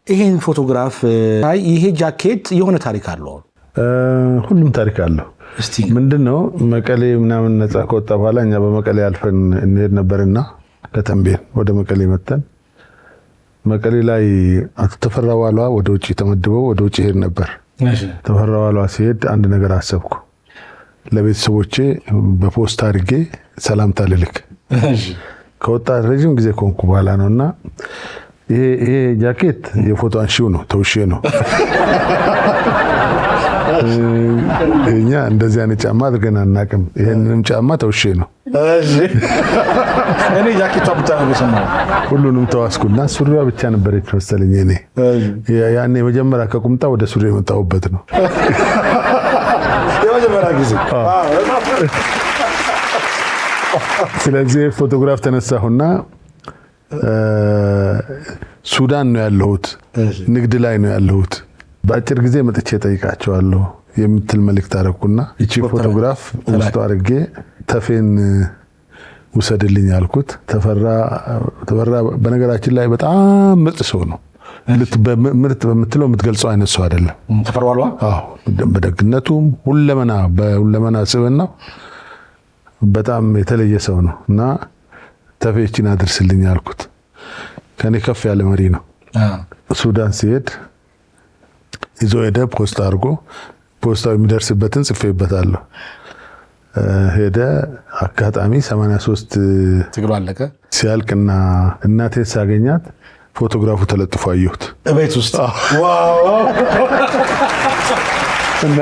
ይሄን ፎቶግራፍ ይሄ ጃኬት የሆነ ታሪክ አለው ሁሉም ታሪክ አለው እስቲ ምንድነው መቀሌ ምናምን ነፃ ከወጣ በኋላ እኛ በመቀሌ አልፈን እንሄድ ነበርና ከተንቤን ወደ መቀሌ መተን መቀሌ ላይ ተፈራዋሏ ወደ ውጪ ተመድበው ወደ ውጪ ሄድ ነበር ተፈራዋሏ ሲሄድ አንድ ነገር አሰብኩ ለቤተሰቦቼ በፖስታ አድርጌ ሰላምታ ልልክ ከወጣ ረጅም ጊዜ ኮንኩ በኋላ ነውና ይሄ ጃኬት የፎቶ አንሺው ነው ተውሼ ነው እኛ እንደዚህ አይነት ጫማ አድርገን አናውቅም ይሄንንም ጫማ ተውሼ ነው እሺ እኔ ጃኬቷ ብቻ ነው የሰማው ሁሉንም ተዋስኩና ሱሪዋ ብቻ ነበረች መሰለኝ እኔ ያኔ መጀመሪያ ከቁምጣ ወደ ሱሪ የመጣሁበት ነው የመጀመሪያ ጊዜ ስለዚህ ፎቶግራፍ ተነሳሁና ሱዳን ነው ያለሁት ንግድ ላይ ነው ያለሁት በአጭር ጊዜ መጥቼ ጠይቃቸዋለሁ የምትል መልእክት አረኩና እቺ ፎቶግራፍ ውስጥ አድርጌ ተፌን ውሰድልኝ አልኩት ተፈራ በነገራችን ላይ በጣም ምርጥ ሰው ነው ምርጥ በምትለው የምትገልጸው አይነት ሰው አይደለም ተፈራዋሏ አዎ በደግነቱም ሁለመና ስብዕናው በጣም የተለየ ሰው ነው እና ተፌችን አድርስልኝ አልኩት ከኔ ከፍ ያለ መሪ ነው ሱዳን ሲሄድ ይዞ ሄደ ፖስታ አድርጎ ፖስታው የሚደርስበትን ጽፌበታለሁ ሄደ አጋጣሚ 83 ትግሉ አለቀ ሲያልቅና እናቴ ሳገኛት ፎቶግራፉ ተለጥፎ አየሁት እቤት ውስጥ ዋው እና